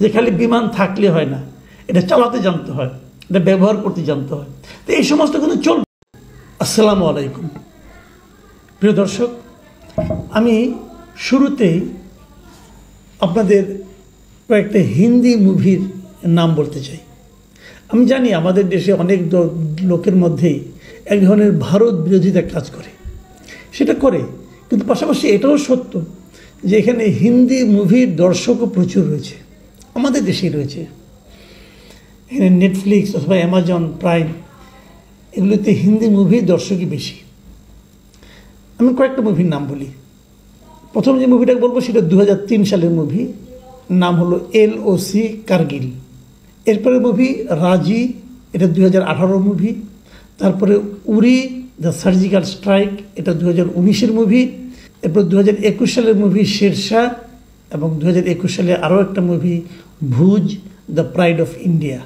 যে খালি বিমান থাকলে হয় না, এটা চালাতে জানতে হয়, এটা ব্যবহার করতে জানতে হয়। তো এই সমস্ত কিন্তু চলবে। আসসালামু আলাইকুম প্রিয় দর্শক, আমি শুরুতেই আপনাদের কয়েকটা হিন্দি মুভির নাম বলতে চাই। আমি জানি আমাদের দেশে অনেক লোকের মধ্যেই এক ধরনের ভারত বিরোধিতা কাজ করে, সেটা করে, কিন্তু পাশাপাশি এটাও সত্য যে এখানে হিন্দি মুভির দর্শকও প্রচুর রয়েছে, আমাদের দেশেই রয়েছে। এখানে নেটফ্লিক্স অথবা অ্যামাজন প্রাইম এগুলোতে হিন্দি মুভির দর্শকই বেশি। আমি কয়েকটা মুভির নাম বলি। প্রথম যে মুভিটা বলবো সেটা 2003 সালের মুভি, নাম হলো LOC কার্গিল। এরপরে মুভি রাজি, এটা 2018 মুভি। তারপরে উরি দ্য সার্জিক্যাল স্ট্রাইক, এটা 2019-এর মুভি। এরপর 2021 সালের মুভি শেরশাহ, এবং 2021 সালে আরও একটা movie Bhuj the pride of India.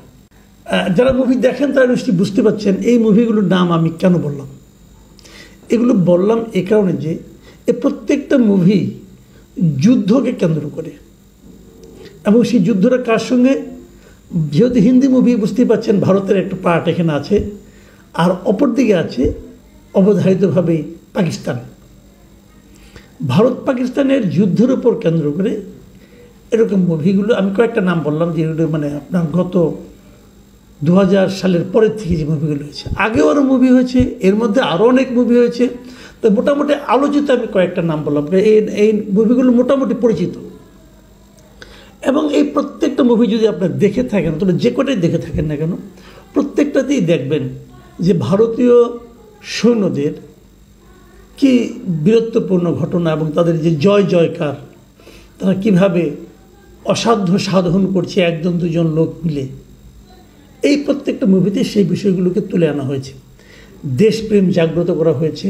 যারা মুভি দেখেন তারা নিশ্চয়ই বুঝতে পারছেন এই মুভিগুলোর নাম আমি কেন বললাম। এগুলো বললাম এ কারণে যে এ প্রত্যেকটা মুভি যুদ্ধকে কেন্দ্র করে, এবং সেই যুদ্ধটা কার সঙ্গে, যেহেতু হিন্দি মুভি বুঝতেই পারছেন ভারতের একটা পার্ট এখানে আছে, আর অপরদিকে আছে অবধারিতভাবে পাকিস্তান। ভারত পাকিস্তানের যুদ্ধের উপর কেন্দ্র করে এরকম মুভিগুলো, আমি কয়েকটা নাম বললাম যেগুলো মানে আপনার গত 2000 সালের পরের থেকে যে মুভিগুলো হয়েছে। আগেও আরও মুভি হয়েছে, এর মধ্যে আরও অনেক মুভি হয়েছে। তো মোটামুটি আলোচিত আমি কয়েকটা নাম বললাম, এই মুভিগুলো মোটামুটি পরিচিত। এবং এই প্রত্যেকটা মুভি যদি আপনারা দেখে থাকেন, তবে যে কটাই দেখে থাকেন না কেন, প্রত্যেকটাতেই দেখবেন যে ভারতীয় সৈন্যদের কি বীরত্বপূর্ণ ঘটনা এবং তাদের যে জয় জয়কার, তারা কিভাবে অসাধ্য সাধন করছে একজন দুজন লোক মিলে, এই প্রত্যেকটা মুভিতে সেই বিষয়গুলোকে তুলে আনা হয়েছে। দেশপ্রেম জাগ্রত করা হয়েছে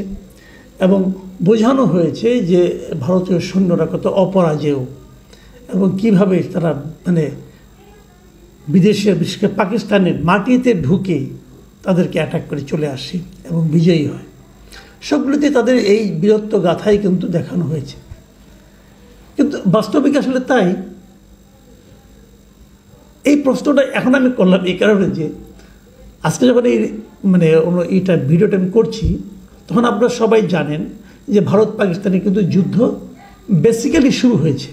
এবং বোঝানো হয়েছে যে ভারতীয় সৈন্যরা কত অপরাজেয় এবং কিভাবে তারা মানে বিদেশের, বিশেষ করে পাকিস্তানের মাটিতে ঢুকে তাদেরকে অ্যাটাক করে চলে আসে এবং বিজয়ী হয়। সবগুলোতে তাদের এই বীরত্ব গাথাই কিন্তু দেখানো হয়েছে। কিন্তু বাস্তবিক আসলে তাই। এই প্রশ্নটা এখন আমি করলাম এই কারণে যে আজকে যখন এই মানে এইটা ভিডিওটা আমি করছি, তখন আপনারা সবাই জানেন যে ভারত পাকিস্তানে কিন্তু যুদ্ধ বেসিক্যালি শুরু হয়েছে।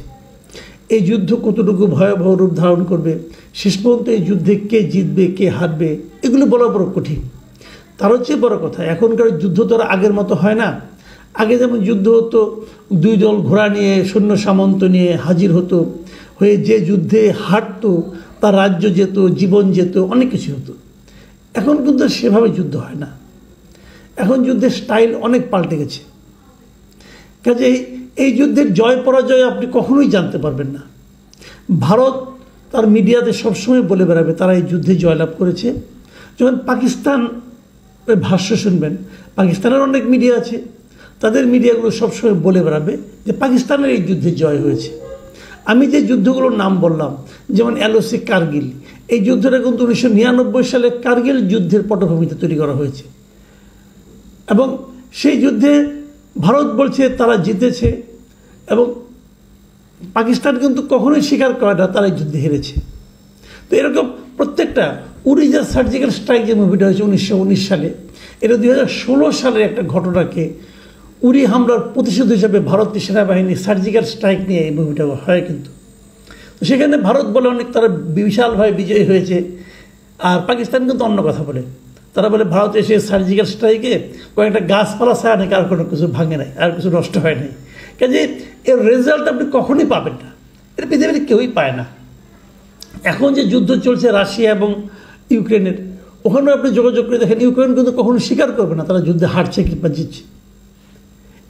এই যুদ্ধ কতটুকু ভয়াবহ রূপ ধারণ করবে, শেষ পর্যন্ত এই যুদ্ধে কে জিতবে কে হারবে, এগুলো বলা বড় কঠিন। তার চেয়ে বড় কথা, এখনকার যুদ্ধ তো আর আগের মতো হয় না। আগে যেমন যুদ্ধ হতো, দুই দল ঘোড়া নিয়ে সৈন্য সামন্ত নিয়ে হাজির হতো, হয়ে যে যুদ্ধে হারতো তার রাজ্য যেত, জীবন যেত, অনেক কিছু হতো। এখন কিন্তু সেভাবে যুদ্ধ হয় না। এখন যুদ্ধের স্টাইল অনেক পাল্টে গেছে। কাজেই এই যুদ্ধের জয় পরাজয় আপনি কখনোই জানতে পারবেন না। ভারত তার মিডিয়াতে সবসময় বলে বেড়াবে তারা এই যুদ্ধে জয়লাভ করেছে। যখন পাকিস্তান ভাষ্য শুনবেন, পাকিস্তানের অনেক মিডিয়া আছে, তাদের মিডিয়াগুলো সবসময় বলে বেড়াবে যে পাকিস্তানের এই যুদ্ধে জয় হয়েছে। আমি যে যুদ্ধগুলোর নাম বললাম, যেমন LOC কার্গিল, এই যুদ্ধটা কিন্তু 1999 সালে কার্গিল যুদ্ধের পটভূমিতে তৈরি করা হয়েছে, এবং সেই যুদ্ধে ভারত বলছে তারা জিতেছে, এবং পাকিস্তান কিন্তু কখনোই স্বীকার করে না তারা এই যুদ্ধে হেরেছে। তো এরকম প্রত্যেকটা, উরি দ্য সার্জিক্যাল স্ট্রাইক যে মুভিটা হয়েছে 1919 সালে, এটা 2016 সালের একটা ঘটনাকে উরি হামলার প্রতিশোধ হিসাবে ভারতীয় সেনাবাহিনী সার্জিক্যাল স্ট্রাইক নিয়ে এই মুভিটা হয়। কিন্তু তো সেখানে ভারত বলে অনেক তারা বিশালভাবে বিজয়ী হয়েছে, আর পাকিস্তান কিন্তু অন্য কথা বলে। তারা বলে ভারত এসে সার্জিক্যাল স্ট্রাইকে কয়েকটা গাছপালা ছাড়া নাকি আর কোনো কিছু ভাঙে নাই, আর কিছু নষ্ট হয় নাই। কাজে এর রেজাল্ট আপনি কখনই পাবেন না, এটা পৃথিবীর কেউই পায় না। এখন যে যুদ্ধ চলছে রাশিয়া এবং ইউক্রেনের, ওখানেও আপনি যোগাযোগ করে দেখেন ইউক্রেন কিন্তু কখনো স্বীকার করবে না তারা যুদ্ধে হারছে কিংবা জিতছে,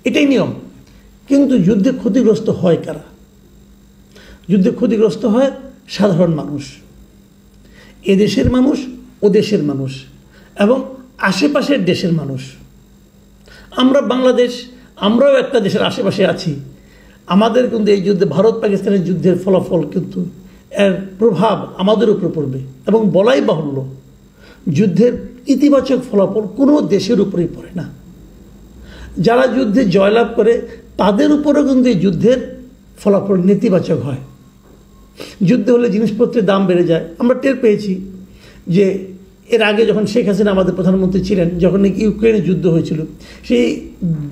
এটাই নিয়ম। কিন্তু যুদ্ধে ক্ষতিগ্রস্ত হয় কারা? যুদ্ধে ক্ষতিগ্রস্ত হয় সাধারণ মানুষ, এদেশের মানুষ, ও দেশের মানুষ, এবং আশেপাশের দেশের মানুষ। আমরা বাংলাদেশ, আমরাও একটা দেশের আশেপাশে আছি। আমাদের কিন্তু এই যুদ্ধে, ভারত পাকিস্তানের যুদ্ধের ফলাফল কিন্তু এর প্রভাব আমাদের উপর পড়বে, এবং বলাই বাহুল্য যুদ্ধের ইতিবাচক ফলাফল কোনো দেশের উপরেই পড়ে না। যারা যুদ্ধে জয়লাভ করে তাদের উপরেও কিন্তু এই যুদ্ধের ফলাফল নেতিবাচক হয়। যুদ্ধ হলে জিনিসপত্রের দাম বেড়ে যায়। আমরা টের পেয়েছি যে এর আগে যখন শেখ হাসিনা আমাদের প্রধানমন্ত্রী ছিলেন, যখন নাকি ইউক্রেনে যুদ্ধ হয়েছিল, সেই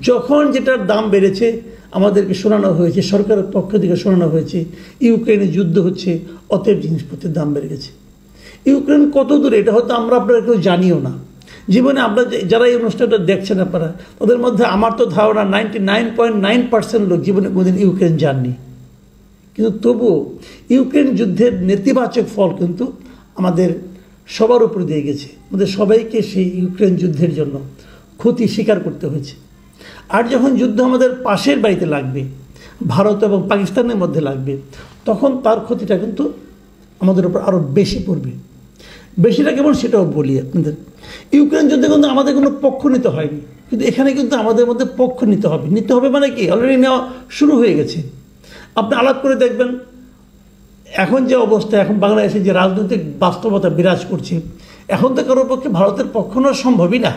যখন যেটার দাম বেড়েছে আমাদেরকে শোনানো হয়েছে, সরকারের পক্ষ থেকে শোনানো হয়েছে ইউক্রেনে যুদ্ধ হচ্ছে, অতএব জিনিসপত্রের দাম বেড়ে গেছে। ইউক্রেন কত দূরে এটা হয়তো আপনারা কেউ জানিও না। জীবনে আমরা যারা এই অনুষ্ঠানটা দেখছেন আপনারা, ওদের মধ্যে আমার তো ধারণা 99.9% লোক জীবনে কোনোদিন ইউক্রেন যাননি। কিন্তু তবুও ইউক্রেন যুদ্ধের নেতিবাচক ফল কিন্তু আমাদের সবার উপর দিয়ে গেছে। আমাদের সবাইকে সেই ইউক্রেন যুদ্ধের জন্য ক্ষতি স্বীকার করতে হয়েছে। আর যখন যুদ্ধ আমাদের পাশের বাড়িতে লাগবে, ভারত এবং পাকিস্তানের মধ্যে লাগবে, তখন তার ক্ষতিটা কিন্তু আমাদের উপর আরও বেশি পড়বে। বেশিটা কেমন সেটাও বলি আপনাদের। ইউক্রেন যুদ্ধে কিন্তু আমাদের কোনো পক্ষ নিতে হয়নি, কিন্তু এখানে কিন্তু আমাদের মধ্যে পক্ষ নিতে হবে। নিতে হবে মানে কি, অলরেডি নেওয়া শুরু হয়ে গেছে। আপনি আলাপ করে দেখবেন এখন যে অবস্থা, এখন বাংলাদেশে যে রাজনৈতিক বাস্তবতা বিরাজ করছে, এখন তো কারোর পক্ষে ভারতের পক্ষ নেওয়া সম্ভবই না।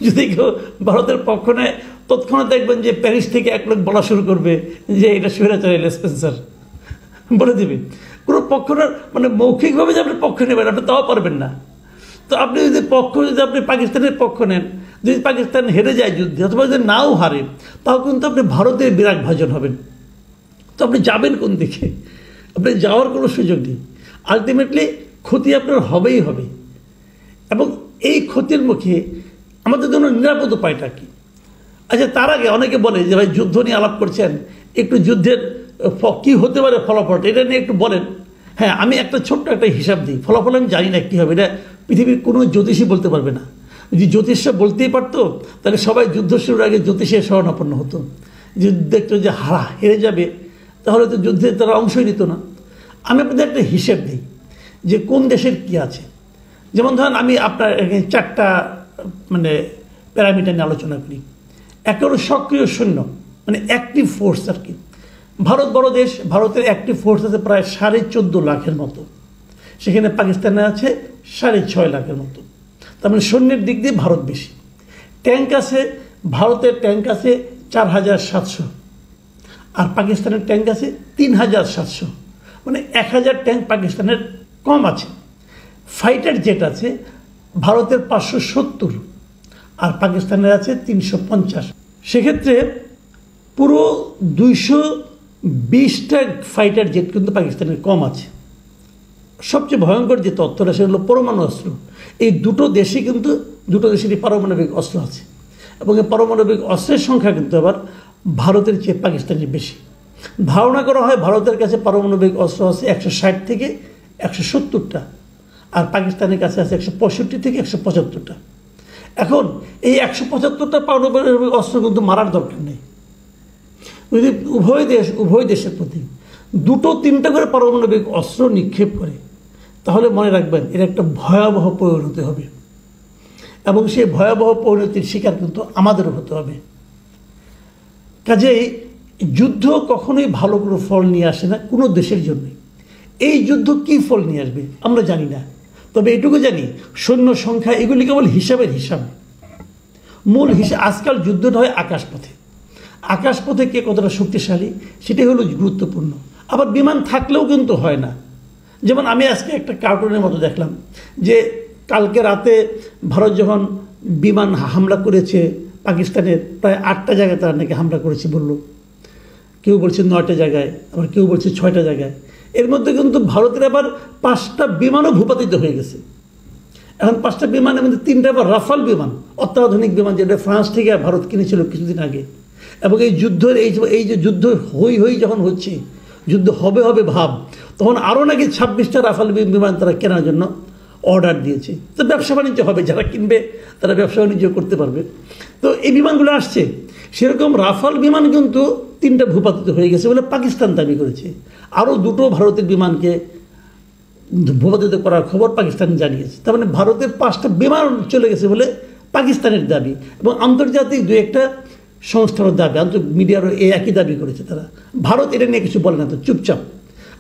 যদি কেউ ভারতের পক্ষ নেয়, তৎক্ষণাৎ দেখবেন যে প্যারিস থেকে এক লোক বলা শুরু করবে যে এটা স্বৈরাচারী স্পেন্সার বলে দেবে। কোনো পক্ষ নেওয়ার মানে মৌখিকভাবে যে আপনি পক্ষ নেবেন, আপনি তাও পারবেন না। তো আপনি যদি আপনি পাকিস্তানের পক্ষ নেন, যদি পাকিস্তান হেরে যায় যুদ্ধে, অথবা যদি নাও হারে, তাও কিন্তু আপনি ভারতের বিরাট ভাজন হবেন। তো আপনি যাবেন কোন দিকে? আপনি যাওয়ার কোনো সুযোগ নেই। আলটিমেটলি ক্ষতি আপনার হবেই হবে। এবং এই ক্ষতির মুখে আমাদের জন্য নিরাপদ উপায়টা কি? আচ্ছা, তার আগে অনেকে বলে যে ভাই যুদ্ধ নিয়ে আলাপ করছেন, একটু যুদ্ধের কী হতে পারে ফলাফলটা, এটা নিয়ে একটু বলেন। হ্যাঁ, আমি একটা ছোট্ট একটা হিসাব দিই। ফলাফল আমি জানি না কী হবে, এটা পৃথিবীর কোনো জ্যোতিষী বলতে পারবে না। যদি জ্যোতিষরা বলতেই পারতো, তাহলে সবাই যুদ্ধ শুরুর আগে জ্যোতিষের শরণাপন্ন হতো। যদি দেখতো যে হেরে যাবে, তাহলে তো যুদ্ধে তারা অংশই নিত না। আমি আপনাদের একটা হিসেব দিই যে কোন দেশের কি আছে। যেমন ধরেন আমি আপনার চারটা মানে প্যারামিটার নিয়ে আলোচনা করি। এক হলো সক্রিয় সৈন্য, মানে অ্যাক্টিভ ফোর্স আর কি। ভারত বড় দেশ, ভারতের অ্যাক্টিভ ফোর্স আছে প্রায় 14.5 লাখের মতো। সেখানে পাকিস্তানে আছে 6.5 লাখের মতো। তার মানে সৈন্যের দিক দিয়ে ভারত বেশি। ট্যাঙ্ক আছে, ভারতের ট্যাঙ্ক আছে 4,700, আর পাকিস্তানের ট্যাঙ্ক আছে 3,700, মানে 1,000 ট্যাঙ্ক পাকিস্তানের কম আছে। ফাইটার জেট আছে ভারতের 570, আর পাকিস্তানের আছে 350। সেক্ষেত্রে পুরো 220টা ফাইটার জেট কিন্তু পাকিস্তানের কম আছে। সবচেয়ে ভয়ঙ্কর যে তথ্যটা সেটা হলো পরমাণু অস্ত্র। এই দুটো দেশেরই পারমাণবিক অস্ত্র আছে, এবং এই পারমাণবিক অস্ত্রের সংখ্যা কিন্তু আবার ভারতের চেয়ে পাকিস্তানের বেশি। ধারণা করা হয় ভারতের কাছে পারমাণবিক অস্ত্র আছে 160 থেকে 170টা, আর পাকিস্তানের কাছে আছে 165 থেকে 175টা। এখন এই 175টা পারমাণবিক অস্ত্র কিন্তু মারার দরকার নেই। যদি উভয় দেশের প্রতি 2-3টা করে পারমাণবিক অস্ত্র নিক্ষেপ করে, তাহলে মনে রাখবেন এর একটা ভয়াবহ পরিণতি হবে, এবং সেই ভয়াবহ পরিণতির শিকার কিন্তু আমাদেরও হতে হবে। কাজেই যুদ্ধ কখনোই ভালো কোনো ফল নিয়ে আসে না কোনো দেশের জন্যই। এই যুদ্ধ কী ফল নিয়ে আসবে আমরা জানি না, তবে এটুকু জানি সৈন্য সংখ্যা এগুলি কেবল হিসাবের হিসাব। মূল হিসাব আজকাল যুদ্ধটা হয় আকাশপথে। আকাশপথে কে কতটা শক্তিশালী সেটাই হলো গুরুত্বপূর্ণ। আবার বিমান থাকলেও কিন্তু হয় না। যেমন আমি আজকে একটা কার্টুনের মতো দেখলাম যে কালকে রাতে ভারত যখন বিমান হামলা করেছে পাকিস্তানের প্রায় 8টা জায়গায় তারা নাকি হামলা করেছে বলল, কেউ বলছে 9টা জায়গায়, আবার কেউ বলছে 6টা জায়গায়। এর মধ্যে কিন্তু ভারতের আবার 5টা বিমানও ভূপাতিত হয়ে গেছে। এখন 5টা বিমানের মধ্যে 3টা আবার রাফাল বিমান, অত্যাধুনিক বিমান, যেটা ফ্রান্স থেকে ভারত কিনেছিল কিছুদিন আগে। এবং এই যুদ্ধের এই যে যুদ্ধ হই যখন হচ্ছে, যুদ্ধ হবে ভাব, তখন আরও নাকি 26টা রাফাল বিমান তারা কেনার জন্য অর্ডার দিয়েছে। তো ব্যবসা বাণিজ্য হবে, যারা কিনবে তারা ব্যবসা বাণিজ্য করতে পারবে। তো এই বিমানগুলো আসছে, সেরকম রাফাল বিমান কিন্তু 3টা ভূপাতিত হয়ে গেছে বলে পাকিস্তান দাবি করেছে। আরও 2টো ভারতের বিমানকে ভূপাতিত করার খবর পাকিস্তান জানিয়েছে। তার মানে ভারতের 5টা বিমান চলে গেছে বলে পাকিস্তানের দাবি, এবং আন্তর্জাতিক 2-1টা সংস্থারও দাবি, মিডিয়ারও একই দাবি করেছে তারা। ভারত এটা নিয়ে কিছু বলে না, তো চুপচাপ।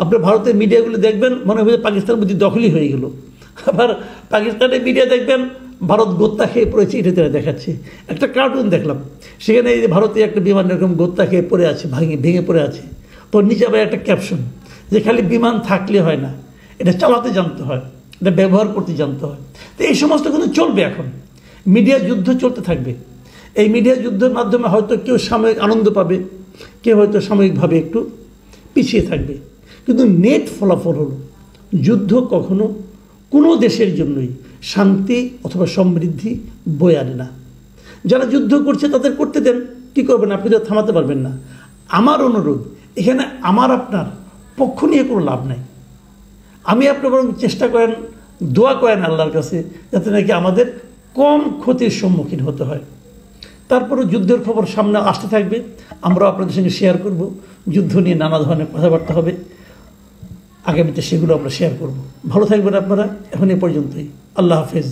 আপনার ভারতের মিডিয়াগুলো দেখবেন মনে হবে পাকিস্তান বুঝি দখলই হয়ে গেল। আবার পাকিস্তানের মিডিয়া দেখবেন ভারত গোত্তা খেয়ে পড়েছে, এটা তারা দেখাচ্ছে। একটা কার্টুন দেখলাম, সেখানে এই যে ভারতে একটা বিমান এরকম গোত্তা খেয়ে পড়ে আছে, ভেঙে পড়ে আছে, তো নিচে আবার একটা ক্যাপশন যে খালি বিমান থাকলে হয় না, এটা চালাতে জানতে হয়, এটা ব্যবহার করতে জানতে হয়। তো এই সমস্ত কিন্তু চলবে। এখন মিডিয়া যুদ্ধ চলতে থাকবে। এই মিডিয়া যুদ্ধের মাধ্যমে হয়তো কেউ সাময়িক আনন্দ পাবে, কেউ হয়তো সাময়িকভাবে একটু পিছিয়ে থাকবে। কিন্তু নেট ফলাফল হলো যুদ্ধ কখনো কোনো দেশের জন্যই শান্তি অথবা সমৃদ্ধি বয়ে আনে না। যারা যুদ্ধ করছে তাদের করতে দেন, কী করবেন, আপনি তো থামাতে পারবেন না। আমার অনুরোধ, এখানে আমার আপনার পক্ষ নিয়ে কোনো লাভ নাই। আমি আপনি বরং চেষ্টা করেন, দোয়া করেন আল্লাহর কাছে যাতে নাকি আমাদের কম ক্ষতির সম্মুখীন হতে হয়। তারপরে যুদ্ধের খবর সামনে আসতে থাকবে, আমরাও আপনাদের সঙ্গে শেয়ার করব। যুদ্ধ নিয়ে নানা ধরনের কথাবার্তা হবে, আগামীতে সেগুলো আমরা শেয়ার করব। ভালো থাকবেন আপনারা। এখন এ পর্যন্তই। আল্লাহ হাফেজ।